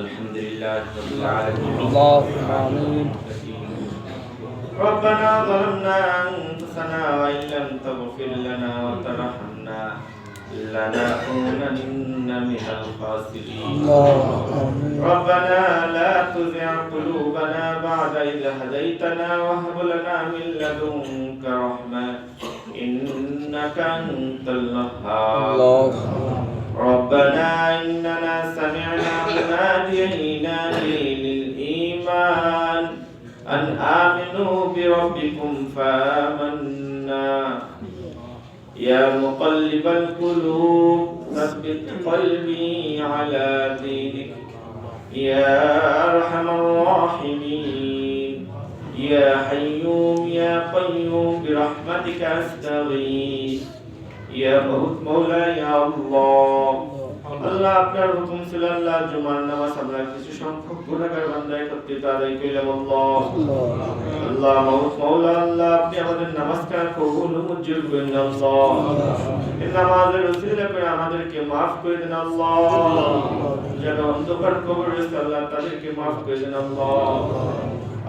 الحمد لله رب العالمين. اللهم آمين. ربنا ظلمنا أنفسنا وإن لم تغفر لنا وترحمنا لنكونن من الخاسرين. ربنا لا تزغ قلوبنا بعد إذ هديتنا وهب لنا من لدنك رحمة إنك أنت الوهاب. ربنا إننا سمعنا مناديا ينادي للإيمان أن آمنوا بربكم فآمنا. يا مقلب القلوب ثبت قلبي على دينك. يا أرحم الراحمين. يا حيوم يا قيوم برحمتك أستغيث. يا مولا يا الله. আল্লাহ আপনার হুকুম ছিল আল্লাহ জুমার নামাজ আমরা কিছু সংখ্যক গুনাহগার বান্দা একত্রিত আদায় কইলাম আল্লাহ। আল্লাহ মাওলা আল্লাহ আপনি আমাদের নামাজকে কবুল ও মঞ্জুর করেন আল্লাহ। এই নামাজের ওসিলা করে আমাদেরকে maaf করে দেন আল্লাহ। যারা অন্ধকার কবরে আছে আল্লাহ তাদেরকে maaf করে দেন আল্লাহ।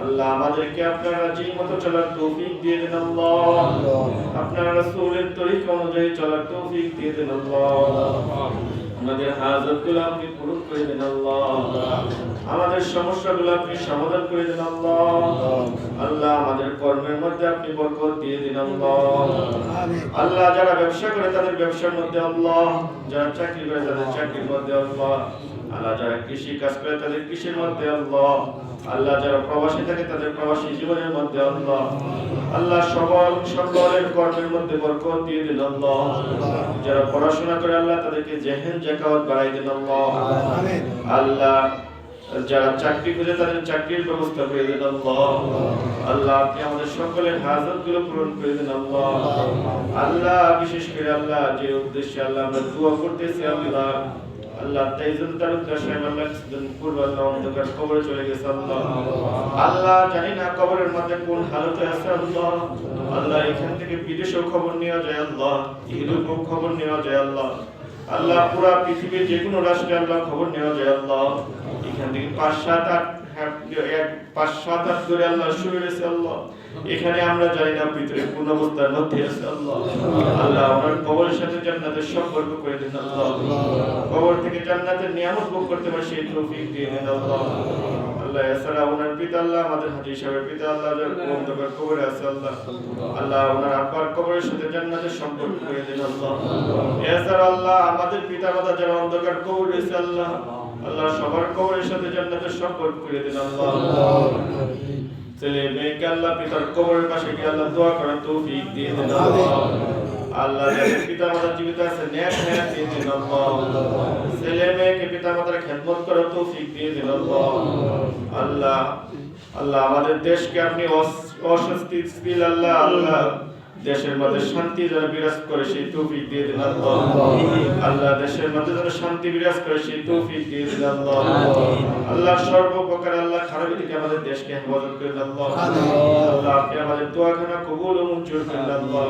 আল্লাহ আমাদেরকে আপনার রাজি মতো চলার তৌফিক দিয়ে দেন আল্লাহ। আপনার রাসূলের তরিকা অনুযায়ী চলার তৌফিক দিয়ে দেন আল্লাহ। আমাদের হাজতগুলো আপনি পূরণ করে দেন আল্লাহ। আমাদের সমস্যাগুলো আপনি সমাধান করে দেন আল্লাহ। আল্লাহ আমাদের কর্মের মধ্যে আপনি বরকত দিয়ে দিন আল্লাহ। আল্লাহ যারা ব্যবসা করে তাদের ব্যবসার মধ্যে আল্লাহ, যারা চাকরি করে তাদের চাকরির মধ্যে আল্লাহ, আল্লাহ যারা কৃষি কাজ করে তাদের কৃষির মধ্যে আল্লাহ, আল্লাহ যারা প্রবাসী থাকে তাদের প্রবাসী জীবনের মধ্যে আল্লাহ, আল্লাহ সকলের কর্মের মধ্যে বরকত দিয়ে দিন আল্লাহ। যারা পড়াশোনা করে আল্লাহ তাদেরকে জেহেন জাকাত বাড়াই দিন আল্লাহ। আল্লাহ যারা চাকরি করে তাদের চাকরির ব্যবস্থা করে দেন আল্লাহ। আল্লাহ আপনি আমাদের সকলের হাজতগুলো পূরণ করে দেন আল্লাহ। আল্লাহ বিশেষ করে আল্লাহ যে উদ্দেশ্যে আল্লাহ আমরা দোয়া করতেছি আল্লাহ, আল্লাহ তাইজুল তালুকদার সাহেব আল্লাহ কিছুদিন পূর্বে আল্লাহ অন্ধকার কবরে চলে গেছে আল্লাহ। আল্লাহ জানি না কবরের মধ্যে কোন হালতে আছে আল্লাহ। আল্লাহ এখান থেকে বিদেশেও খবর নেওয়া যায় আল্লাহ, ইউরোপেও খবর নেওয়া যায় আল্লাহ। আল্লাহ পুরা পৃথিবীর যে কোনো রাষ্ট্রে আল্লাহ খবর নেওয়া যায় আল্লাহ। এখান থেকে 5-7 ধরে আল্লাহ শুরু হয়েছে আল্লাহ। এখানে আমরা জানি না ভিতরে কোন অবস্থার মধ্যে আছে আল্লাহ। আল্লাহ আপনার কবরের সাথে জান্নাতের সম্পর্ক করে দিন আল্লাহ। কবর থেকে জান্নাতের নিয়ামত ভোগ করতে পারে সেই তৌফিক দিয়ে দেন আল্লাহ। আল্লাহ এছাড়া ওনার পিতা আল্লাহ আমাদের হাজী সাহেবের পিতা আল্লাহ যার অন্ধকার কবরে আছে আল্লাহ, আল্লাহ ওনার আব্বার কবরের সাথে জান্নাতের সম্পর্ক করে দিন আল্লাহ। এছাড়া আল্লাহ আমাদের পিতা মাতা যারা অন্ধকার কবরে আছে আল্লাহ, আল্লাহ সবার কবরের সাথে জান্নাতের সম্পর্ক করে দিন আল্লাহ। ছেলে মেয়েকে আল্লাহ পিতার কবরের পাশে গিয়ে আল্লাহ দোয়া করার তৌফিক দিয়ে দেন আল্লাহ। আল্লাহ যাদের পিতা মাতা জীবিত আছে নেক হায়াত দিয়ে দিন আল্লাহ। ছেলে মেয়েকে পিতা মাতার খেদমত করার তৌফিক দিয়ে দিন আল্লাহ। আল্লাহ আল্লাহ আমাদের দেশকে আপনি অস্বস্তিশীল আল্লাহ, আল্লাহ দেশের মধ্যে শান্তি যেন বিরাজ করে সেই তৌফিক দিয়ে দিন আল্লাহ। আল্লাহ দেশের মধ্যে যেন শান্তি বিরাজ করে সেই তৌফিক দিয়ে দিন আল্লাহ। আল্লাহ সর্বপ্রকার আল্লাহ খারাপি থেকে আমাদের দেশকে হেফাজত করে দিন আল্লাহ। আল্লাহ আপনি আমাদের দোয়াখানা কবুল ও মঞ্জুর করে দিন আল্লাহ।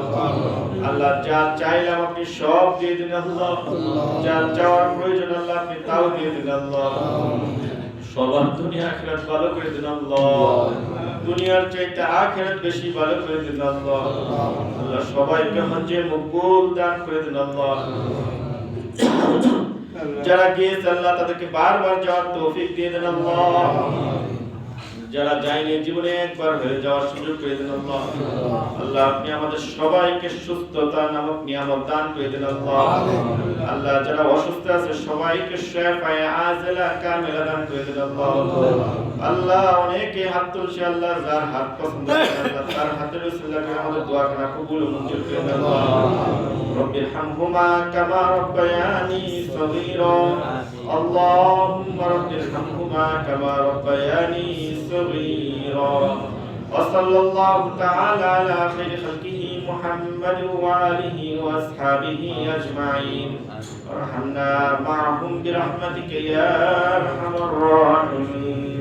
আল্লাহ যা চাইলাম আপনি সব দিয়ে দিন আল্লাহ। যা চাওয়ার প্রয়োজন আল্লাহ আপনি তাও দিয়ে দিন আল্লাহ। সবার দুনিয়া আখিরাত ভালো করে দিন আল্লাহ। দুনিয়ার চাইতে আখিরাত বেশি ভালো করে দিন আল্লাহ। আল্লাহ সবাইকে হজ্জে মকবুল দান করে দিন আল্লাহ। যারা গিয়েছে আল্লাহ তাদেরকে বারবার যাওয়ার তৌফিক দিয়ে দেন আল্লাহ। যারা যায়নি জীবনে একবার হয়ে যাওয়ার সুযোগ করে দেন আল্লাহ। আল্লাহ আপনি আমাদের সবাইকে সুস্থতা নামক নিয়ামত দান করে দেন আল্লাহ। আল্লাহ যারা অসুস্থ আছে সবাইকে শিফায়ে আজলা কামিলা দান করে দেন আল্লাহ। আল্লাহ অনেকে হাত তুলছে আল্লাহ, যার হাত পছন্দ আল্লাহ তার হাতের উসিলা করে আমাদের দোয়াখানা কবুল ও মঞ্জুর করে দেন আল্লাহ। রব্বির হামহুমা কামা রব্বায়ানি সগীরা। اللهم رب ارحمهما كما ربياني صغيرا. وصلى الله تعالى على خير خلقه محمد وآله وأصحابه أجمعين. وارحمنا معهم برحمتك يا أرحم الراحمين.